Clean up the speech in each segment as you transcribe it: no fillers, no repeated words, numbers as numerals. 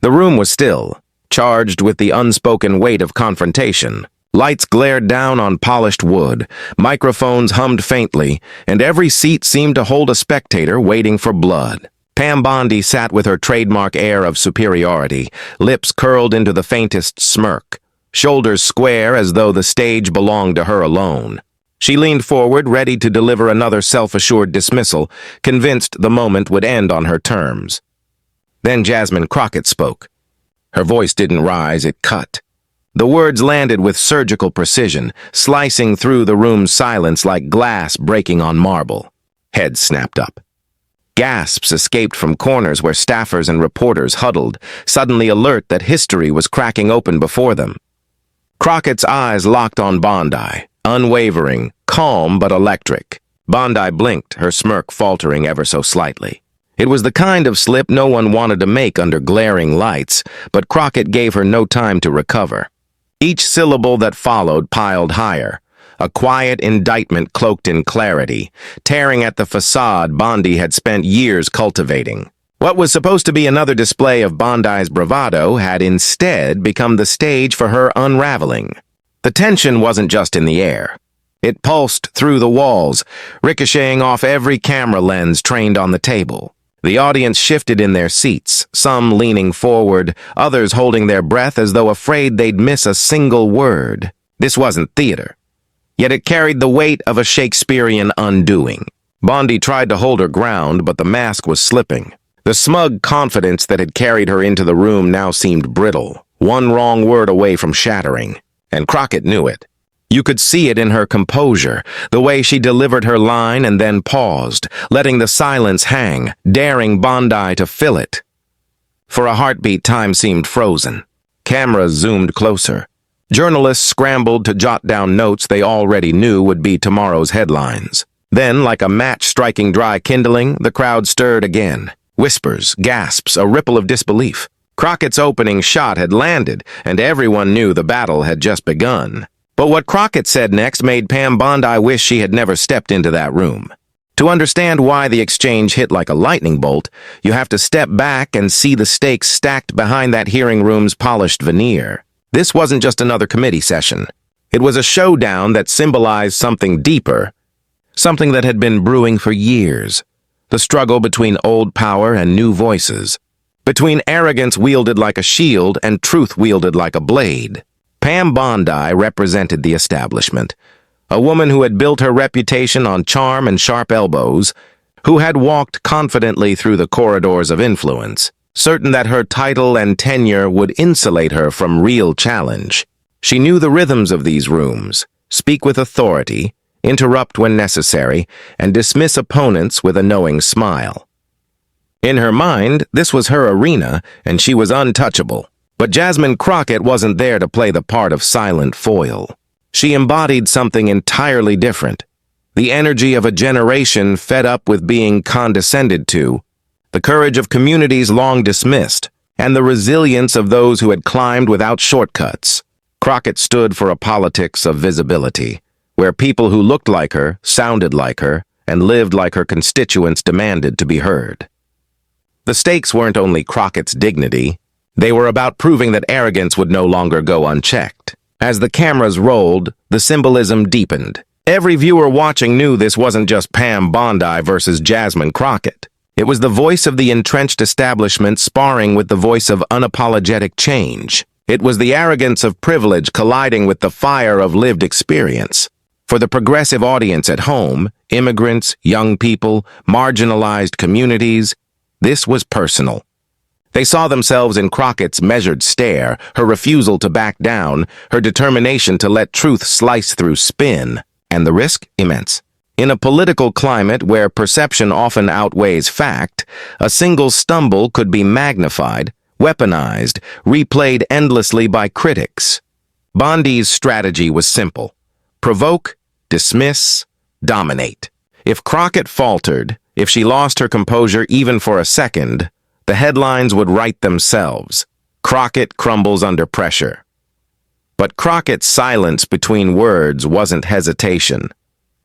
The room was still, charged with the unspoken weight of confrontation. Lights glared down on polished wood, microphones hummed faintly, and every seat seemed to hold a spectator waiting for blood. Pam Bondi sat with her trademark air of superiority, lips curled into the faintest smirk, shoulders square as though the stage belonged to her alone. She leaned forward, ready to deliver another self-assured dismissal, convinced the moment would end on her terms. Then Jasmine Crockett spoke. Her voice didn't rise, it cut. The words landed with surgical precision, slicing through the room's silence like glass breaking on marble. Heads snapped up. Gasps escaped from corners where staffers and reporters huddled, suddenly alert that history was cracking open before them. Crockett's eyes locked on Bondi, unwavering, calm but electric. Bondi blinked, her smirk faltering ever so slightly. It was the kind of slip no one wanted to make under glaring lights, but Crockett gave her no time to recover. Each syllable that followed piled higher, a quiet indictment cloaked in clarity, tearing at the facade Bondi had spent years cultivating. What was supposed to be another display of Bondi's bravado had instead become the stage for her unraveling. The tension wasn't just in the air. It pulsed through the walls, ricocheting off every camera lens trained on the table. The audience shifted in their seats, some leaning forward, others holding their breath as though afraid they'd miss a single word. This wasn't theater. Yet it carried the weight of a Shakespearean undoing. Bondi tried to hold her ground, but the mask was slipping. The smug confidence that had carried her into the room now seemed brittle, one wrong word away from shattering. And Crockett knew it. You could see it in her composure, the way she delivered her line and then paused, letting the silence hang, daring Bondi to fill it. For a heartbeat, time seemed frozen. Cameras zoomed closer. Journalists scrambled to jot down notes they already knew would be tomorrow's headlines. Then, like a match striking dry kindling, the crowd stirred again. Whispers, gasps, a ripple of disbelief. Crockett's opening shot had landed, and everyone knew the battle had just begun. But what Crockett said next made Pam Bondi wish she had never stepped into that room. To understand why the exchange hit like a lightning bolt, you have to step back and see the stakes stacked behind that hearing room's polished veneer. This wasn't just another committee session. It was a showdown that symbolized something deeper, something that had been brewing for years. The struggle between old power and new voices. Between arrogance wielded like a shield and truth wielded like a blade. Pam Bondi represented the establishment, a woman who had built her reputation on charm and sharp elbows, who had walked confidently through the corridors of influence, certain that her title and tenure would insulate her from real challenge. She knew the rhythms of these rooms, speak with authority, interrupt when necessary, and dismiss opponents with a knowing smile. In her mind, this was her arena, and she was untouchable. But Jasmine Crockett wasn't there to play the part of silent foil. She embodied something entirely different. The energy of a generation fed up with being condescended to, the courage of communities long dismissed, and the resilience of those who had climbed without shortcuts. Crockett stood for a politics of visibility, where people who looked like her, sounded like her, and lived like her constituents demanded to be heard. The stakes weren't only Crockett's dignity. They were about proving that arrogance would no longer go unchecked. As the cameras rolled, the symbolism deepened. Every viewer watching knew this wasn't just Pam Bondi versus Jasmine Crockett. It was the voice of the entrenched establishment sparring with the voice of unapologetic change. It was the arrogance of privilege colliding with the fire of lived experience. For the progressive audience at home, immigrants, young people, marginalized communities, this was personal. They saw themselves in Crockett's measured stare, her refusal to back down, her determination to let truth slice through spin, and the risk immense. In a political climate where perception often outweighs fact, a single stumble could be magnified, weaponized, replayed endlessly by critics. Bondi's strategy was simple. Provoke, dismiss, dominate. If Crockett faltered, if she lost her composure even for a second, the headlines would write themselves. Crockett crumbles under pressure. But Crockett's silence between words wasn't hesitation.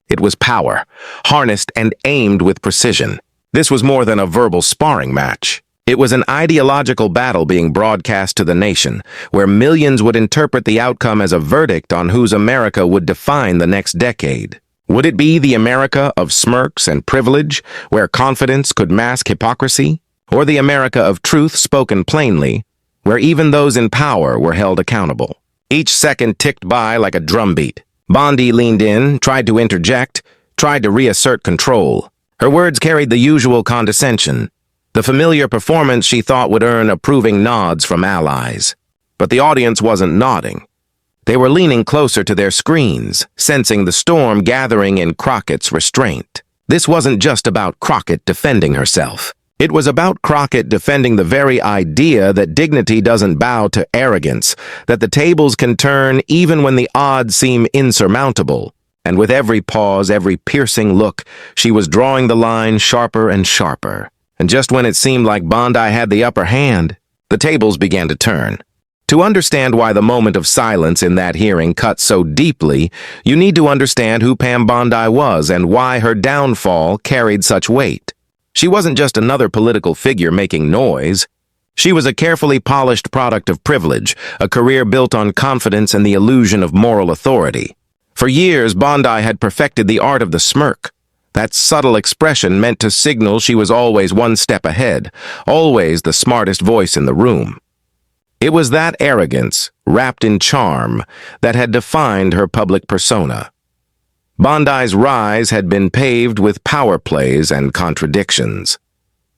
It was power, harnessed and aimed with precision. This was more than a verbal sparring match. It was an ideological battle being broadcast to the nation, where millions would interpret the outcome as a verdict on whose America would define the next decade. Would it be the America of smirks and privilege, where confidence could mask hypocrisy? Or the America of truth spoken plainly, where even those in power were held accountable? Each second ticked by like a drumbeat. Bondi leaned in, tried to interject, tried to reassert control. Her words carried the usual condescension, the familiar performance she thought would earn approving nods from allies. But the audience wasn't nodding. They were leaning closer to their screens, sensing the storm gathering in Crockett's restraint. This wasn't just about Crockett defending herself. It was about Crockett defending the very idea that dignity doesn't bow to arrogance, that the tables can turn even when the odds seem insurmountable. And with every pause, every piercing look, she was drawing the line sharper and sharper. And just when it seemed like Bondi had the upper hand, the tables began to turn. To understand why the moment of silence in that hearing cut so deeply, you need to understand who Pam Bondi was and why her downfall carried such weight. She wasn't just another political figure making noise. She was a carefully polished product of privilege, a career built on confidence and the illusion of moral authority. For years, Bondi had perfected the art of the smirk. That subtle expression meant to signal she was always one step ahead, always the smartest voice in the room. It was that arrogance, wrapped in charm, that had defined her public persona. Bondi's rise had been paved with power plays and contradictions.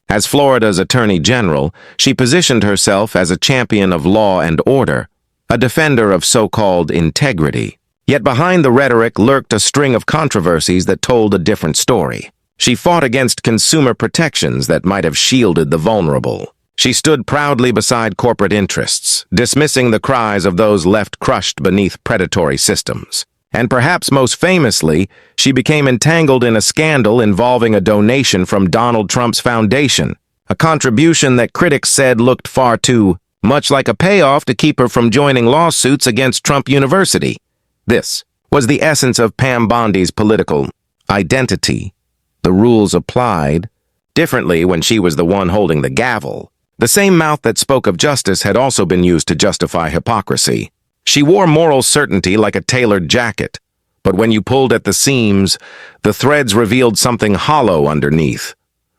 As Florida's Attorney General, she positioned herself as a champion of law and order, a defender of so-called integrity. Yet behind the rhetoric lurked a string of controversies that told a different story. She fought against consumer protections that might have shielded the vulnerable. She stood proudly beside corporate interests, dismissing the cries of those left crushed beneath predatory systems. And perhaps most famously, she became entangled in a scandal involving a donation from Donald Trump's foundation, a contribution that critics said looked far too much like a payoff to keep her from joining lawsuits against Trump University. This was the essence of Pam Bondi's political identity. The rules applied differently when she was the one holding the gavel. The same mouth that spoke of justice had also been used to justify hypocrisy. She wore moral certainty like a tailored jacket, but when you pulled at the seams, the threads revealed something hollow underneath.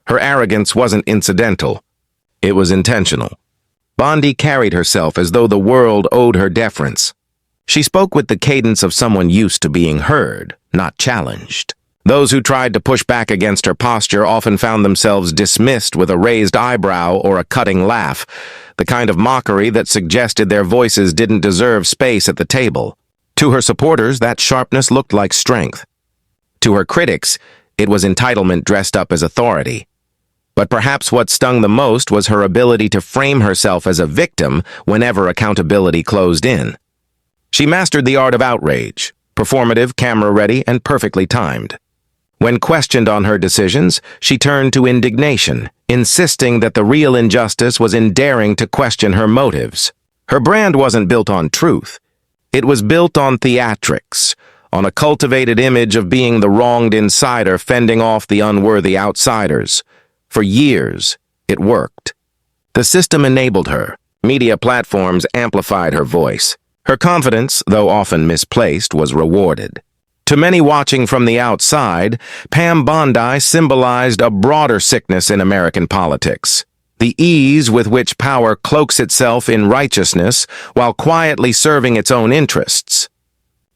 Her arrogance wasn't incidental. It was intentional. Bondi carried herself as though the world owed her deference. She spoke with the cadence of someone used to being heard, not challenged. Those who tried to push back against her posture often found themselves dismissed with a raised eyebrow or a cutting laugh, the kind of mockery that suggested their voices didn't deserve space at the table. To her supporters, that sharpness looked like strength. To her critics, it was entitlement dressed up as authority. But perhaps what stung the most was her ability to frame herself as a victim whenever accountability closed in. She mastered the art of outrage, performative, camera-ready, and perfectly timed. When questioned on her decisions, she turned to indignation, insisting that the real injustice was in daring to question her motives. Her brand wasn't built on truth. It was built on theatrics, on a cultivated image of being the wronged insider fending off the unworthy outsiders. For years, it worked. The system enabled her. Media platforms amplified her voice. Her confidence, though often misplaced, was rewarded. To many watching from the outside, Pam Bondi symbolized a broader sickness in American politics. The ease with which power cloaks itself in righteousness while quietly serving its own interests.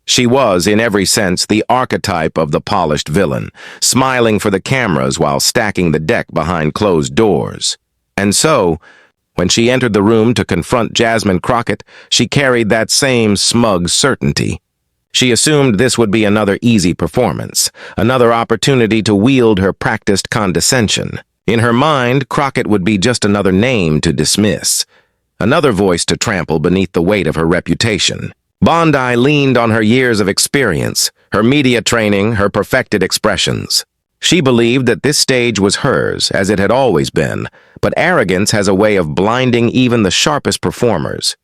She was, in every sense, the archetype of the polished villain, smiling for the cameras while stacking the deck behind closed doors. And so, when she entered the room to confront Jasmine Crockett, she carried that same smug certainty. She assumed this would be another easy performance, another opportunity to wield her practiced condescension. In her mind, Crockett would be just another name to dismiss, another voice to trample beneath the weight of her reputation. Bondi leaned on her years of experience, her media training, her perfected expressions. She believed that this stage was hers, as it had always been, but arrogance has a way of blinding even the sharpest performers.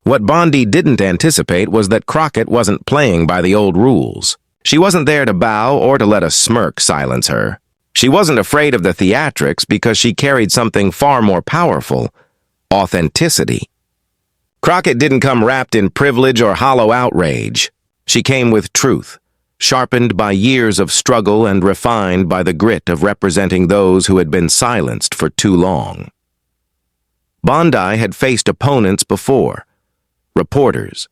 What Bondi didn't anticipate was that Crockett wasn't playing by the old rules. She wasn't there to bow or to let a smirk silence her. She wasn't afraid of the theatrics because she carried something far more powerful: authenticity. Crockett didn't come wrapped in privilege or hollow outrage. She came with truth, sharpened by years of struggle and refined by the grit of representing those who had been silenced for too long. Bondi had faced opponents before: reporters,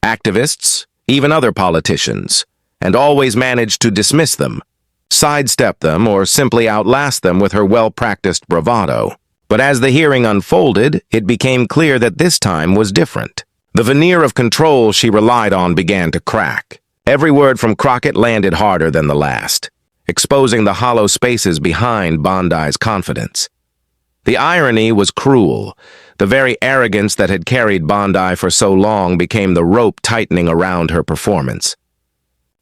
activists, even other politicians, and always managed to dismiss them, sidestep them, or simply outlast them with her well-practiced bravado. But as the hearing unfolded, it became clear that this time was different. The veneer of control she relied on began to crack. Every word from Crockett landed harder than the last, exposing the hollow spaces behind Bondi's confidence. The irony was cruel. The very arrogance that had carried Bondi for so long became the rope tightening around her performance.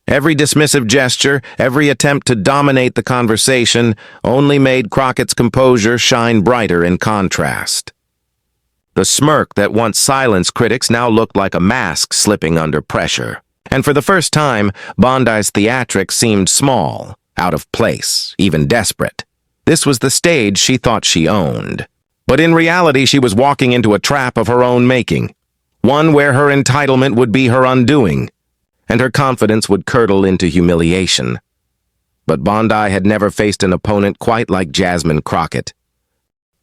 Every dismissive gesture, every attempt to dominate the conversation only made Crockett's composure shine brighter in contrast. The smirk that once silenced critics now looked like a mask slipping under pressure. And for the first time, Bondi's theatrics seemed small, out of place, even desperate. This was the stage she thought she owned. But in reality, she was walking into a trap of her own making, one where her entitlement would be her undoing, and her confidence would curdle into humiliation. But Bondi had never faced an opponent quite like Jasmine Crockett.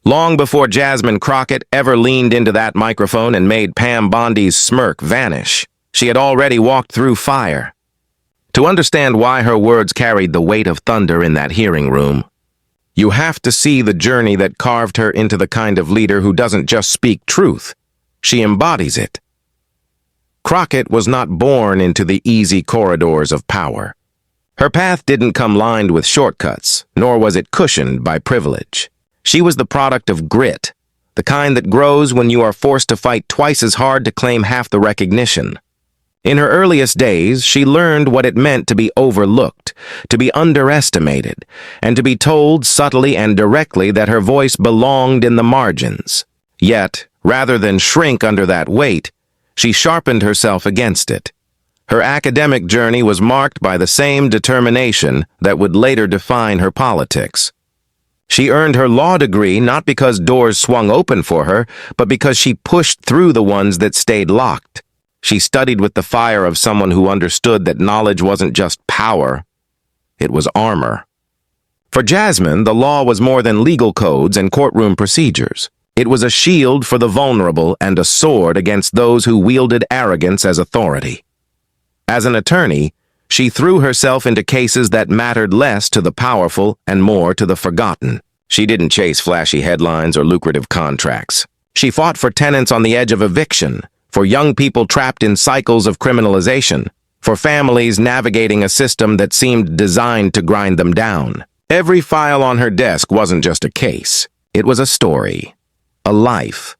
Long before Jasmine Crockett ever leaned into that microphone and made Pam Bondi's smirk vanish, she had already walked through fire. To understand why her words carried the weight of thunder in that hearing room, you have to see the journey that carved her into the kind of leader who doesn't just speak truth, she embodies it. Crockett was not born into the easy corridors of power. Her path didn't come lined with shortcuts, nor was it cushioned by privilege. She was the product of grit, the kind that grows when you are forced to fight twice as hard to claim half the recognition. In her earliest days, she learned what it meant to be overlooked, to be underestimated, and to be told subtly and directly that her voice belonged in the margins. Yet, rather than shrink under that weight, she sharpened herself against it. Her academic journey was marked by the same determination that would later define her politics. She earned her law degree not because doors swung open for her, but because she pushed through the ones that stayed locked. She studied with the fire of someone who understood that knowledge wasn't just power, it was armor. For Jasmine, the law was more than legal codes and courtroom procedures. It was a shield for the vulnerable and a sword against those who wielded arrogance as authority. As an attorney, she threw herself into cases that mattered less to the powerful and more to the forgotten. She didn't chase flashy headlines or lucrative contracts. She fought for tenants on the edge of eviction, for young people trapped in cycles of criminalization, for families navigating a system that seemed designed to grind them down. Every file on her desk wasn't just a case. It was a story. A life.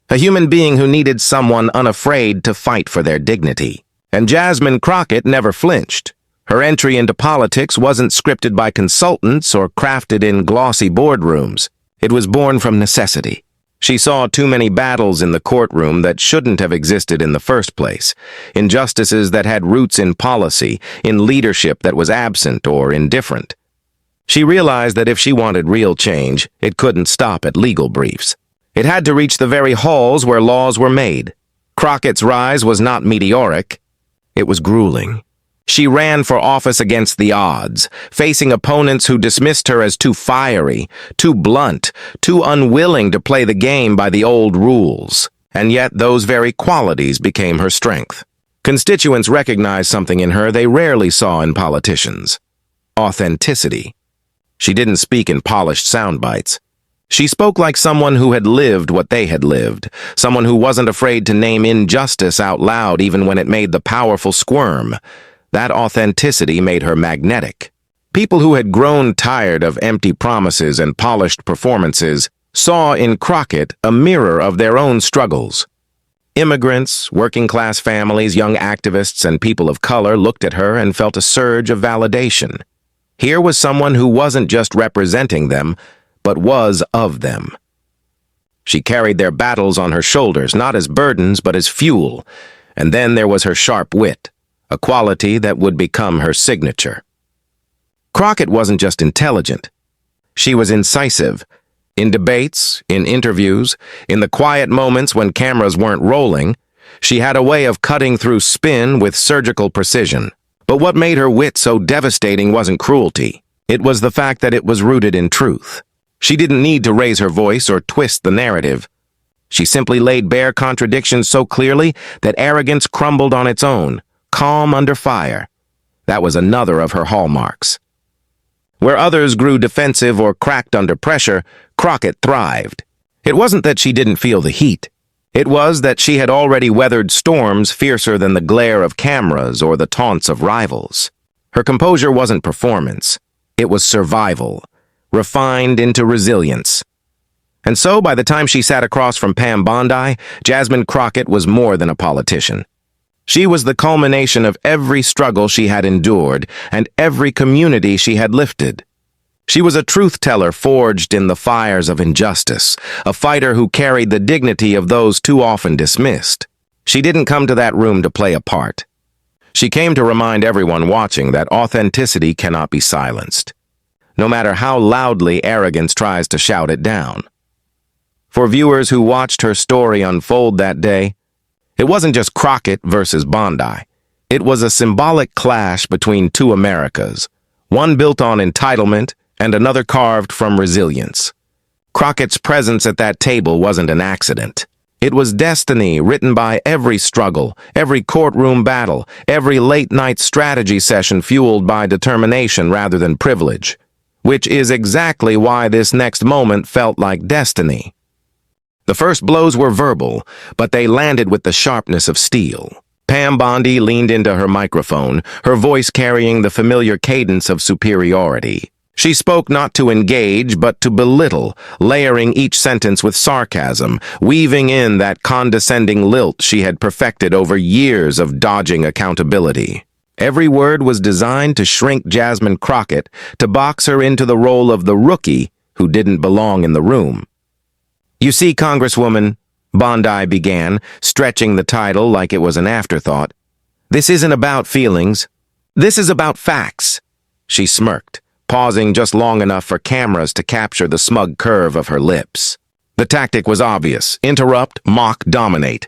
A human being who needed someone unafraid to fight for their dignity. And Jasmine Crockett never flinched. Her entry into politics wasn't scripted by consultants or crafted in glossy boardrooms. It was born from necessity. She saw too many battles in the courtroom that shouldn't have existed in the first place, injustices that had roots in policy, in leadership that was absent or indifferent. She realized that if she wanted real change, it couldn't stop at legal briefs. It had to reach the very halls where laws were made. Crockett's rise was not meteoric. It was grueling. She ran for office against the odds, facing opponents who dismissed her as too fiery, too blunt, too unwilling to play the game by the old rules. And yet those very qualities became her strength. Constituents recognized something in her they rarely saw in politicians: authenticity. She didn't speak in polished sound bites. She spoke like someone who had lived what they had lived, someone who wasn't afraid to name injustice out loud even when it made the powerful squirm. That authenticity made her magnetic. People who had grown tired of empty promises and polished performances saw in Crockett a mirror of their own struggles. Immigrants, working-class families, young activists, and people of color looked at her and felt a surge of validation. Here was someone who wasn't just representing them, but was of them. She carried their battles on her shoulders, not as burdens, but as fuel. And then there was her sharp wit, a quality that would become her signature. Crockett wasn't just intelligent. She was incisive. In debates, in interviews, in the quiet moments when cameras weren't rolling, she had a way of cutting through spin with surgical precision. But what made her wit so devastating wasn't cruelty. It was the fact that it was rooted in truth. She didn't need to raise her voice or twist the narrative. She simply laid bare contradictions so clearly that arrogance crumbled on its own, calm under fire. That was another of her hallmarks. Where others grew defensive or cracked under pressure, Crockett thrived. It wasn't that she didn't feel the heat. It was that she had already weathered storms fiercer than the glare of cameras or the taunts of rivals. Her composure wasn't performance. It was survival, refined into resilience. And so, by the time she sat across from Pam Bondi, Jasmine Crockett was more than a politician. She was the culmination of every struggle she had endured and every community she had lifted. She was a truth-teller forged in the fires of injustice, a fighter who carried the dignity of those too often dismissed. She didn't come to that room to play a part. She came to remind everyone watching that authenticity cannot be silenced, no matter how loudly arrogance tries to shout it down. For viewers who watched her story unfold that day, it wasn't just Crockett versus Bondi. It was a symbolic clash between two Americas, one built on entitlement and another carved from resilience. Crockett's presence at that table wasn't an accident. It was destiny written by every struggle, every courtroom battle, every late-night strategy session fueled by determination rather than privilege, which is exactly why this next moment felt like destiny. The first blows were verbal, but they landed with the sharpness of steel. Pam Bondi leaned into her microphone, her voice carrying the familiar cadence of superiority. She spoke not to engage, but to belittle, layering each sentence with sarcasm, weaving in that condescending lilt she had perfected over years of dodging accountability. Every word was designed to shrink Jasmine Crockett, to box her into the role of the rookie who didn't belong in the room. "You see, Congresswoman," Bondi began, stretching the title like it was an afterthought, "this isn't about feelings. This is about facts." She smirked, pausing just long enough for cameras to capture the smug curve of her lips. The tactic was obvious: interrupt, mock, dominate.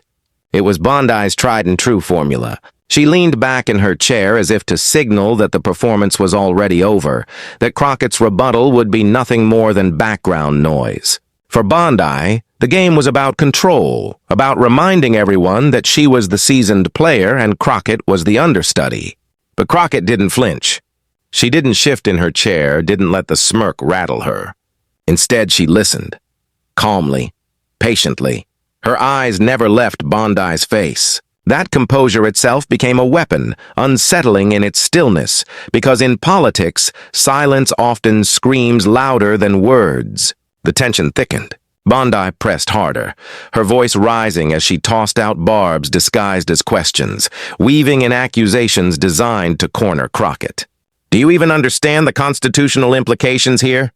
It was Bondi's tried-and-true formula. She leaned back in her chair as if to signal that the performance was already over, that Crockett's rebuttal would be nothing more than background noise. For Bondi, the game was about control, about reminding everyone that she was the seasoned player and Crockett was the understudy. But Crockett didn't flinch. She didn't shift in her chair, didn't let the smirk rattle her. Instead, she listened, calmly, patiently. Her eyes never left Bondi's face. That composure itself became a weapon, unsettling in its stillness, because in politics, silence often screams louder than words. The tension thickened. Bondi pressed harder, her voice rising as she tossed out barbs disguised as questions, weaving in accusations designed to corner Crockett. "Do you even understand the constitutional implications here?"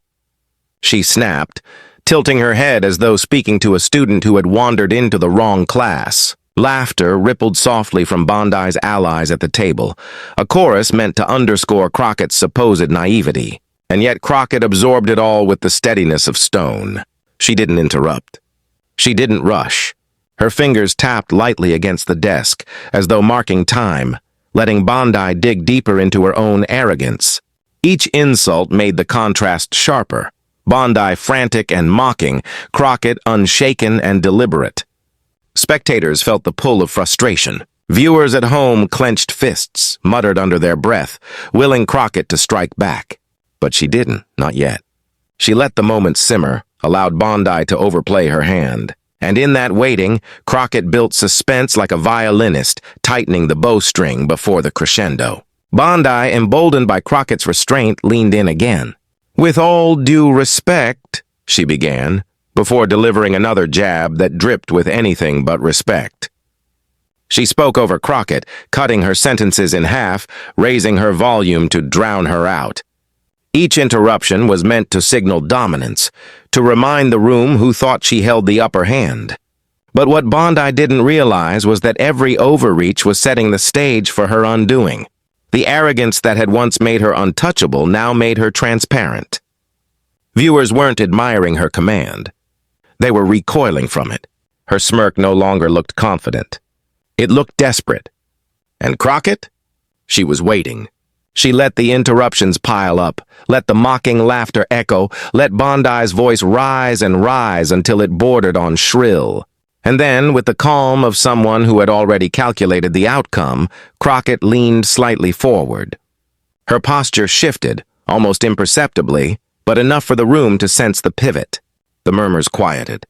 She snapped, tilting her head as though speaking to a student who had wandered into the wrong class. Laughter rippled softly from Bondi's allies at the table, a chorus meant to underscore Crockett's supposed naivety. And yet Crockett absorbed it all with the steadiness of stone. She didn't interrupt. She didn't rush. Her fingers tapped lightly against the desk, as though marking time, letting Bondi dig deeper into her own arrogance. Each insult made the contrast sharper. Bondi frantic and mocking, Crockett unshaken and deliberate. Spectators felt the pull of frustration. Viewers at home clenched fists, muttered under their breath, willing Crockett to strike back. But she didn't, not yet. She let the moment simmer, allowed Bondi to overplay her hand. And in that waiting, Crockett built suspense like a violinist, tightening the bowstring before the crescendo. Bondi, emboldened by Crockett's restraint, leaned in again. "With all due respect," she began, before delivering another jab that dripped with anything but respect. She spoke over Crockett, cutting her sentences in half, raising her volume to drown her out. Each interruption was meant to signal dominance, to remind the room who thought she held the upper hand. But what Bondi didn't realize was that every overreach was setting the stage for her undoing. The arrogance that had once made her untouchable now made her transparent. Viewers weren't admiring her command. They were recoiling from it. Her smirk no longer looked confident. It looked desperate. And Crockett? She was waiting. She let the interruptions pile up, let the mocking laughter echo, let Bondi's voice rise and rise until it bordered on shrill. And then, with the calm of someone who had already calculated the outcome, Crockett leaned slightly forward. Her posture shifted, almost imperceptibly, but enough for the room to sense the pivot. The murmurs quieted.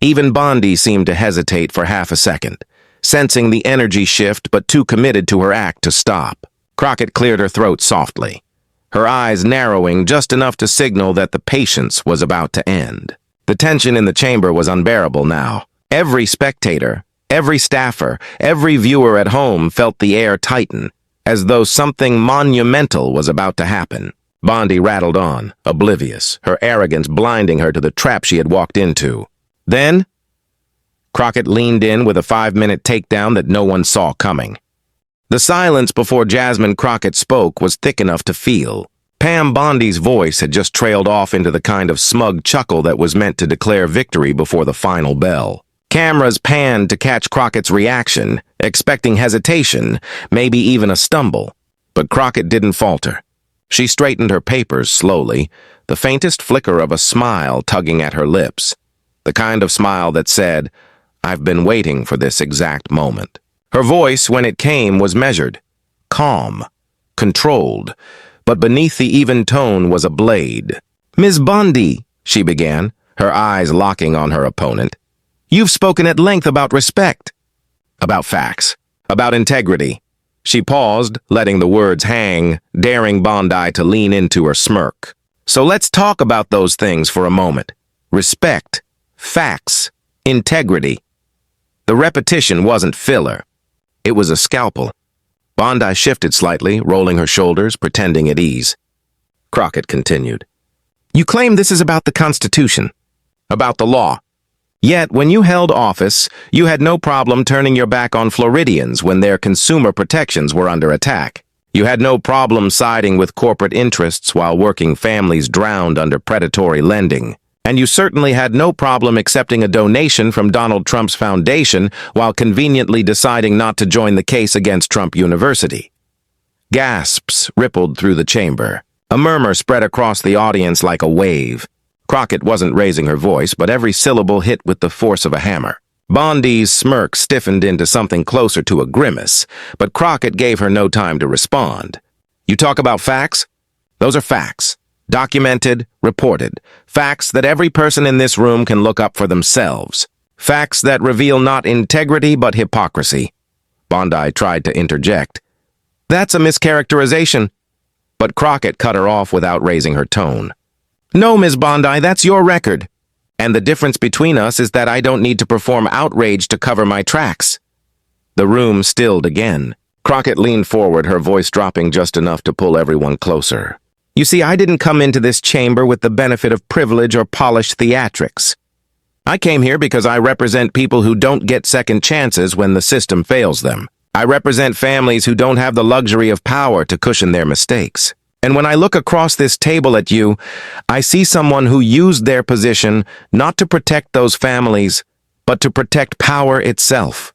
Even Bondi seemed to hesitate for half a second, sensing the energy shift but too committed to her act to stop. Crockett cleared her throat softly, her eyes narrowing just enough to signal that the patience was about to end. The tension in the chamber was unbearable now. Every spectator, every staffer, every viewer at home felt the air tighten, as though something monumental was about to happen. Bondi rattled on, oblivious, her arrogance blinding her to the trap she had walked into. Then, Crockett leaned in with a 5-minute takedown that no one saw coming. The silence before Jasmine Crockett spoke was thick enough to feel. Pam Bondi's voice had just trailed off into the kind of smug chuckle that was meant to declare victory before the final bell. Cameras panned to catch Crockett's reaction, expecting hesitation, maybe even a stumble. But Crockett didn't falter. She straightened her papers slowly, the faintest flicker of a smile tugging at her lips. The kind of smile that said, "I've been waiting for this exact moment." Her voice, when it came, was measured, calm, controlled, but beneath the even tone was a blade. "Ms. Bondi," she began, her eyes locking on her opponent, "you've spoken at length about respect." About facts. About integrity. She paused, letting the words hang, daring Bondi to lean into her smirk. "So let's talk about those things for a moment. Respect, facts, integrity." The repetition wasn't filler. It was a scalpel. Bondi shifted slightly, rolling her shoulders, pretending at ease. Crockett continued. "You claim this is about the Constitution, about the law. Yet, when you held office, you had no problem turning your back on Floridians when their consumer protections were under attack. You had no problem siding with corporate interests while working families drowned under predatory lending. And you certainly had no problem accepting a donation from Donald Trump's foundation while conveniently deciding not to join the case against Trump University." Gasps rippled through the chamber. A murmur spread across the audience like a wave. Crockett wasn't raising her voice, but every syllable hit with the force of a hammer. Bondi's smirk stiffened into something closer to a grimace, but Crockett gave her no time to respond. "You talk about facts? Those are facts. Documented, reported. Facts that every person in this room can look up for themselves. Facts that reveal not integrity but hypocrisy." Bondi tried to interject. "That's a mischaracterization." But Crockett cut her off without raising her tone. "No, Ms. Bondi, that's your record. And the difference between us is that I don't need to perform outrage to cover my tracks." The room stilled again. Crockett leaned forward, her voice dropping just enough to pull everyone closer. "You see, I didn't come into this chamber with the benefit of privilege or polished theatrics. I came here because I represent people who don't get second chances when the system fails them. I represent families who don't have the luxury of power to cushion their mistakes. And when I look across this table at you, I see someone who used their position not to protect those families, but to protect power itself."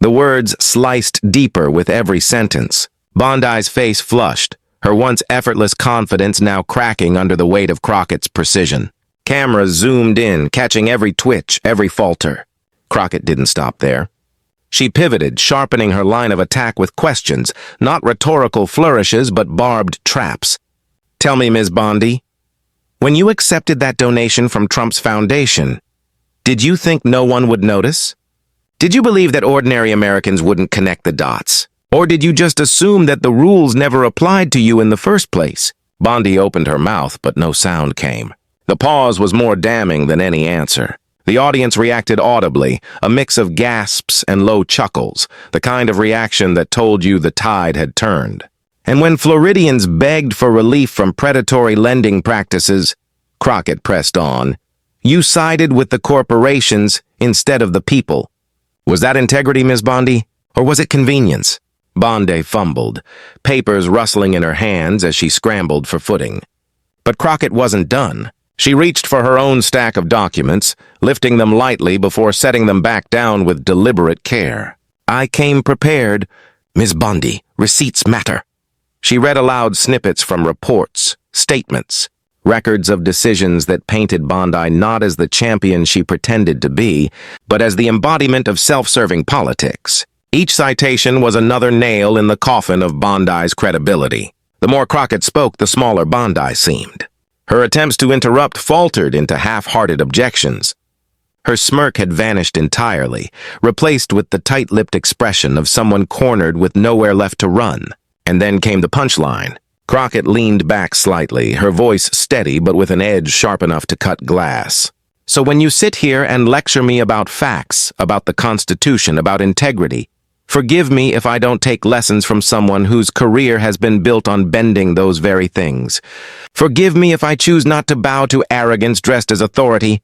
The words sliced deeper with every sentence. Bondi's face flushed, her once effortless confidence now cracking under the weight of Crockett's precision. Cameras zoomed in, catching every twitch, every falter. Crockett didn't stop there. She pivoted, sharpening her line of attack with questions, not rhetorical flourishes, but barbed traps. "Tell me, Ms. Bondi, when you accepted that donation from Trump's foundation, did you think no one would notice? Did you believe that ordinary Americans wouldn't connect the dots? Or did you just assume that the rules never applied to you in the first place?" Bondi opened her mouth, but no sound came. The pause was more damning than any answer. The audience reacted audibly, a mix of gasps and low chuckles, the kind of reaction that told you the tide had turned. "And when Floridians begged for relief from predatory lending practices," Crockett pressed on, "you sided with the corporations instead of the people. Was that integrity, Ms. Bondi? Or was it convenience?" Bondi fumbled, papers rustling in her hands as she scrambled for footing. But Crockett wasn't done. She reached for her own stack of documents, lifting them lightly before setting them back down with deliberate care. "I came prepared. Ms. Bondi, receipts matter." She read aloud snippets from reports, statements, records of decisions that painted Bondi not as the champion she pretended to be, but as the embodiment of self-serving politics. Each citation was another nail in the coffin of Bondi's credibility. The more Crockett spoke, the smaller Bondi seemed. Her attempts to interrupt faltered into half-hearted objections. Her smirk had vanished entirely, replaced with the tight-lipped expression of someone cornered with nowhere left to run. And then came the punchline. Crockett leaned back slightly, her voice steady but with an edge sharp enough to cut glass. "So when you sit here and lecture me about facts, about the Constitution, about integrity, forgive me if I don't take lessons from someone whose career has been built on bending those very things. Forgive me if I choose not to bow to arrogance dressed as authority."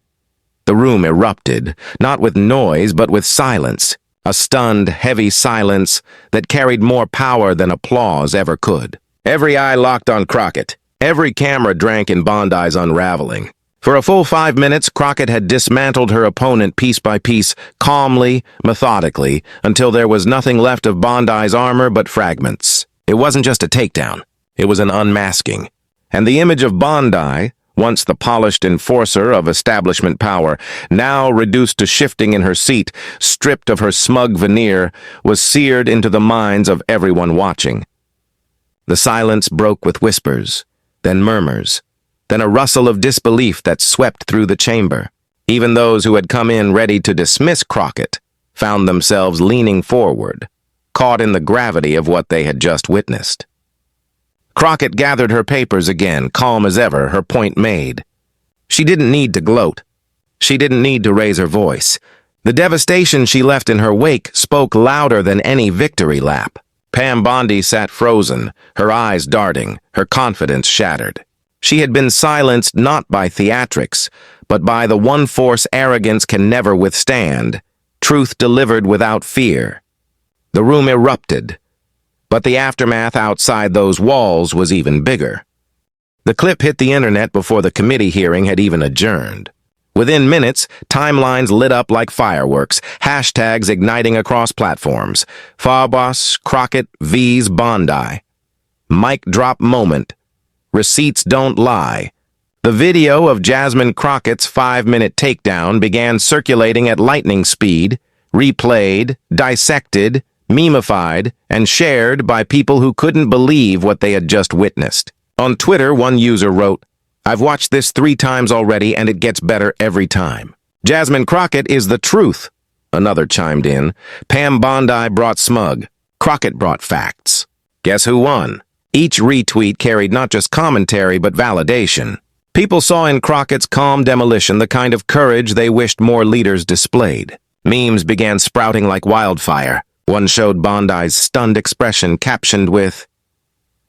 The room erupted, not with noise but with silence, a stunned, heavy silence that carried more power than applause ever could. Every eye locked on Crockett. Every camera drank in Bondi's unraveling. For a full 5 minutes, Crockett had dismantled her opponent piece by piece, calmly, methodically, until there was nothing left of Bondi's armor but fragments. It wasn't just a takedown. It was an unmasking. And the image of Bondi, once the polished enforcer of establishment power, now reduced to shifting in her seat, stripped of her smug veneer, was seared into the minds of everyone watching. The silence broke with whispers, then murmurs, then a rustle of disbelief that swept through the chamber. Even those who had come in ready to dismiss Crockett found themselves leaning forward, caught in the gravity of what they had just witnessed. Crockett gathered her papers again, calm as ever, her point made. She didn't need to gloat. She didn't need to raise her voice. The devastation she left in her wake spoke louder than any victory lap. Pam Bondi sat frozen, her eyes darting, her confidence shattered. She had been silenced not by theatrics, but by the one force arrogance can never withstand, truth delivered without fear. The room erupted, but the aftermath outside those walls was even bigger. The clip hit the internet before the committee hearing had even adjourned. Within minutes, timelines lit up like fireworks, hashtags igniting across platforms. Farbos, Crockett, V's, Bondi. Mic drop moment. Receipts don't lie. The video of Jasmine Crockett's 5-minute takedown began circulating at lightning speed, replayed, dissected, memeified, and shared by people who couldn't believe what they had just witnessed. On Twitter, one user wrote, "I've watched this 3 times already and it gets better every time." "Jasmine Crockett is the truth," another chimed in. "Pam Bondi brought smug. Crockett brought facts." Guess who won? Each retweet carried not just commentary but validation. People saw in Crockett's calm demolition the kind of courage they wished more leaders displayed. Memes began sprouting like wildfire. One showed Bondi's stunned expression captioned with,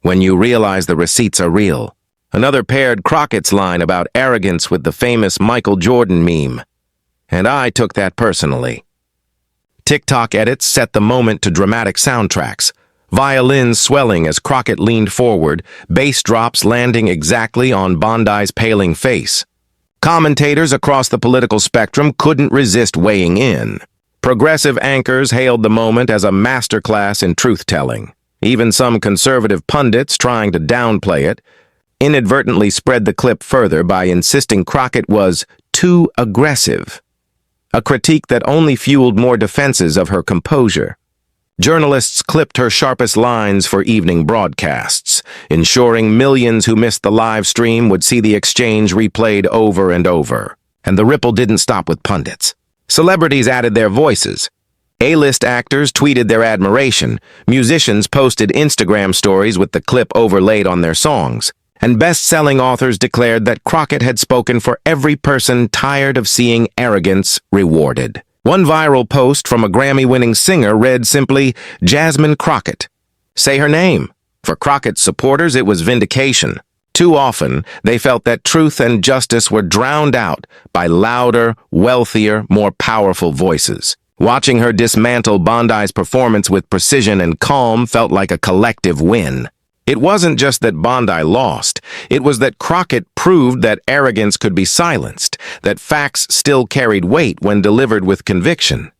"When you realize the receipts are real." Another paired Crockett's line about arrogance with the famous Michael Jordan meme. And I took that personally. TikTok edits set the moment to dramatic soundtracks, violins swelling as Crockett leaned forward, bass drops landing exactly on Bondi's paling face. Commentators across the political spectrum couldn't resist weighing in. Progressive anchors hailed the moment as a masterclass in truth-telling. Even some conservative pundits, trying to downplay it, inadvertently spread the clip further by insisting Crockett was too aggressive, a critique that only fueled more defenses of her composure. Journalists clipped her sharpest lines for evening broadcasts, ensuring millions who missed the live stream would see the exchange replayed over and over. And the ripple didn't stop with pundits. Celebrities added their voices. A-list actors tweeted their admiration, musicians posted Instagram stories with the clip overlaid on their songs, and best-selling authors declared that Crockett had spoken for every person tired of seeing arrogance rewarded. One viral post from a Grammy-winning singer read simply, "Jasmine Crockett." Say her name. For Crockett's supporters, it was vindication. Too often, they felt that truth and justice were drowned out by louder, wealthier, more powerful voices. Watching her dismantle Bondi's performance with precision and calm felt like a collective win. It wasn't just that Bondi lost, it was that Crockett proved that arrogance could be silenced, that facts still carried weight when delivered with conviction.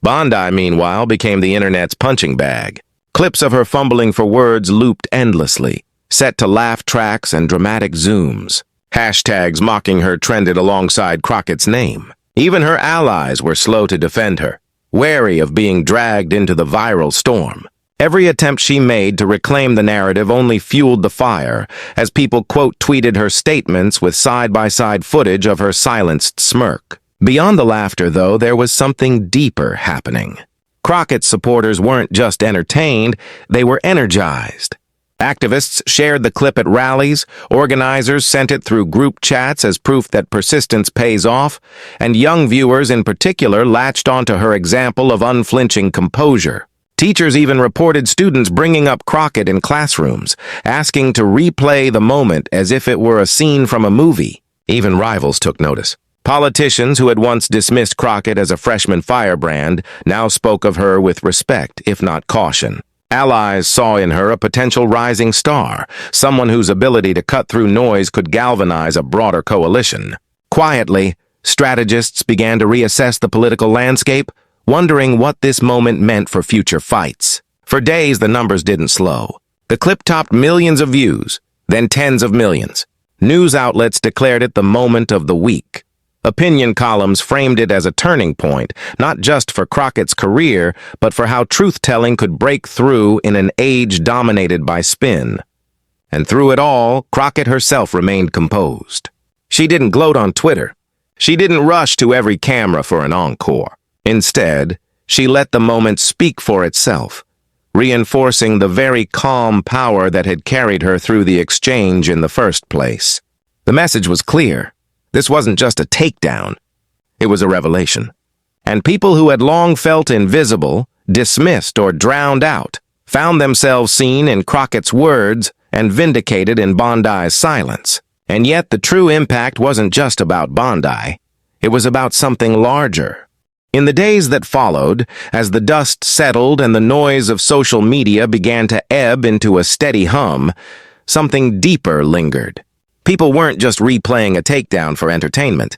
Bondi, meanwhile, became the internet's punching bag. Clips of her fumbling for words looped endlessly, set to laugh tracks and dramatic zooms. Hashtags mocking her trended alongside Crockett's name. Even her allies were slow to defend her, wary of being dragged into the viral storm. Every attempt she made to reclaim the narrative only fueled the fire, as people quote-tweeted her statements with side-by-side footage of her silenced smirk. Beyond the laughter, though, there was something deeper happening. Crockett's supporters weren't just entertained, they were energized. Activists shared the clip at rallies, organizers sent it through group chats as proof that persistence pays off, and young viewers in particular latched onto her example of unflinching composure. Teachers even reported students bringing up Crockett in classrooms, asking to replay the moment as if it were a scene from a movie. Even rivals took notice. Politicians who had once dismissed Crockett as a freshman firebrand now spoke of her with respect, if not caution. Allies saw in her a potential rising star, someone whose ability to cut through noise could galvanize a broader coalition. Quietly, strategists began to reassess the political landscape, wondering what this moment meant for future fights. For days, the numbers didn't slow. The clip topped millions of views, then tens of millions. News outlets declared it the moment of the week. Opinion columns framed it as a turning point, not just for Crockett's career, but for how truth-telling could break through in an age dominated by spin. And through it all, Crockett herself remained composed. She didn't gloat on Twitter. She didn't rush to every camera for an encore. Instead, she let the moment speak for itself, reinforcing the very calm power that had carried her through the exchange in the first place. The message was clear. This wasn't just a takedown. It was a revelation. And people who had long felt invisible, dismissed, or drowned out found themselves seen in Crockett's words and vindicated in Bondi's silence. And yet the true impact wasn't just about Bondi. It was about something larger. In the days that followed, as the dust settled and the noise of social media began to ebb into a steady hum, something deeper lingered. People weren't just replaying a takedown for entertainment.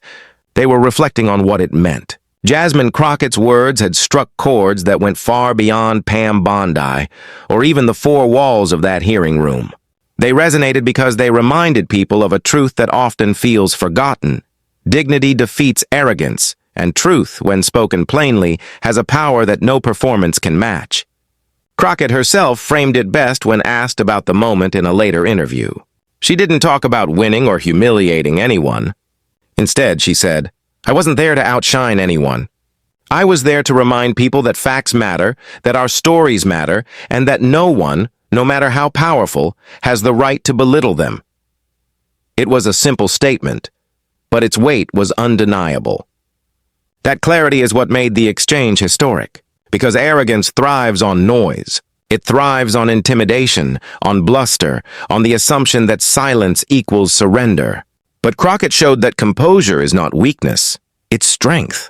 They were reflecting on what it meant. Jasmine Crockett's words had struck chords that went far beyond Pam Bondi, or even the four walls of that hearing room. They resonated because they reminded people of a truth that often feels forgotten. Dignity defeats arrogance, and truth, when spoken plainly, has a power that no performance can match. Crockett herself framed it best when asked about the moment in a later interview. She didn't talk about winning or humiliating anyone. Instead, she said, "I wasn't there to outshine anyone. I was there to remind people that facts matter, that our stories matter, and that no one, no matter how powerful, has the right to belittle them." It was a simple statement, but its weight was undeniable. That clarity is what made the exchange historic, because arrogance thrives on noise. It thrives on intimidation, on bluster, on the assumption that silence equals surrender. But Crockett showed that composure is not weakness, it's strength.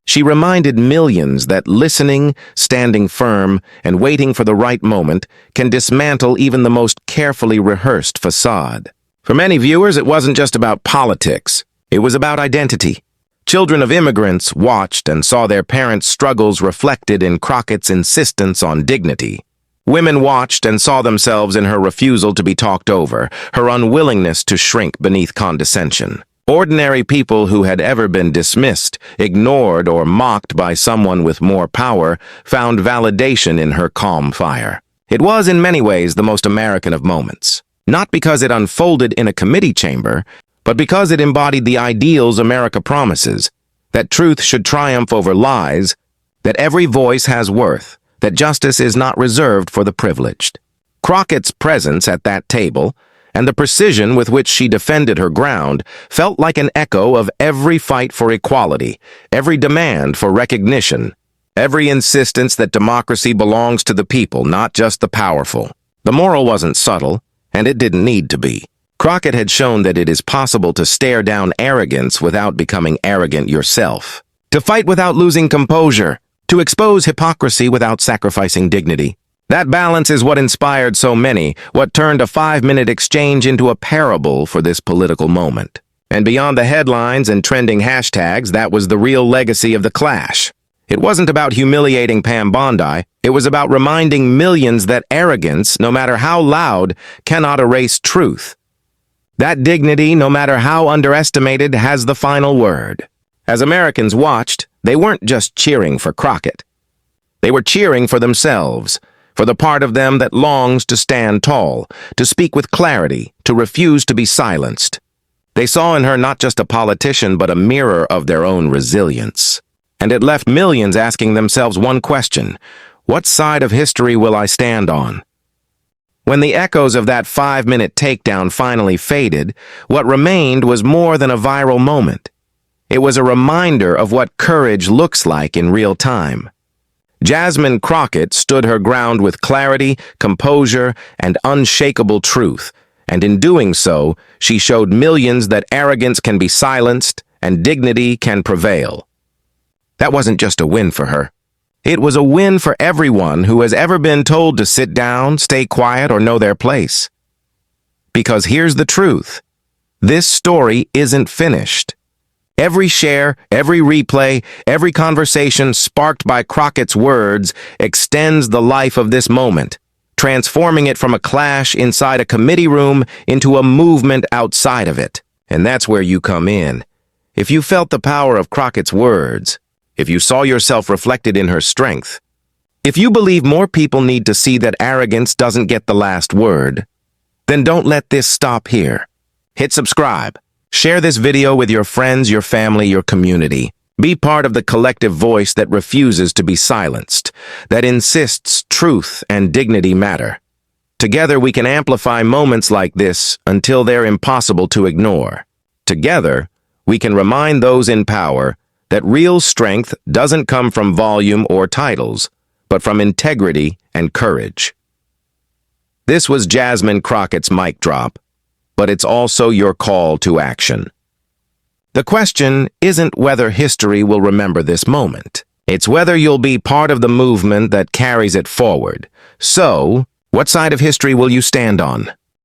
She reminded millions that listening, standing firm, and waiting for the right moment can dismantle even the most carefully rehearsed facade. For many viewers, it wasn't just about politics. It was about identity. Children of immigrants watched and saw their parents' struggles reflected in Crockett's insistence on dignity. Women watched and saw themselves in her refusal to be talked over, her unwillingness to shrink beneath condescension. Ordinary people who had ever been dismissed, ignored, or mocked by someone with more power found validation in her calm fire. It was, in many ways, the most American of moments. Not because it unfolded in a committee chamber, but because it embodied the ideals America promises, that truth should triumph over lies, that every voice has worth, that justice is not reserved for the privileged. Crockett's presence at that table, and the precision with which she defended her ground, felt like an echo of every fight for equality, every demand for recognition, every insistence that democracy belongs to the people, not just the powerful. The moral wasn't subtle, and it didn't need to be. Crockett had shown that it is possible to stare down arrogance without becoming arrogant yourself, to fight without losing composure, to expose hypocrisy without sacrificing dignity. That balance is what inspired so many, what turned a 5-minute exchange into a parable for this political moment. And beyond the headlines and trending hashtags, that was the real legacy of the clash. It wasn't about humiliating Pam Bondi, it was about reminding millions that arrogance, no matter how loud, cannot erase truth. That dignity, no matter how underestimated, has the final word. As Americans watched, they weren't just cheering for Crockett. They were cheering for themselves, for the part of them that longs to stand tall, to speak with clarity, to refuse to be silenced. They saw in her not just a politician, but a mirror of their own resilience. And it left millions asking themselves one question: what side of history will I stand on? When the echoes of that 5-minute takedown finally faded, what remained was more than a viral moment. It was a reminder of what courage looks like in real time. Jasmine Crockett stood her ground with clarity, composure, and unshakable truth, and in doing so, she showed millions that arrogance can be silenced and dignity can prevail. That wasn't just a win for her. It was a win for everyone who has ever been told to sit down, stay quiet, or know their place. Because here's the truth: this story isn't finished. Every share, every replay, every conversation sparked by Crockett's words extends the life of this moment, transforming it from a clash inside a committee room into a movement outside of it. And that's where you come in. If you felt the power of Crockett's words, if you saw yourself reflected in her strength, if you believe more people need to see that arrogance doesn't get the last word, then don't let this stop here. Hit subscribe. Share this video with your friends, your family, your community. Be part of the collective voice that refuses to be silenced, that insists truth and dignity matter. Together we can amplify moments like this until they're impossible to ignore. Together, we can remind those in power that real strength doesn't come from volume or titles, but from integrity and courage. This was Jasmine Crockett's mic drop, but it's also your call to action. The question isn't whether history will remember this moment. It's whether you'll be part of the movement that carries it forward. So, what side of history will you stand on?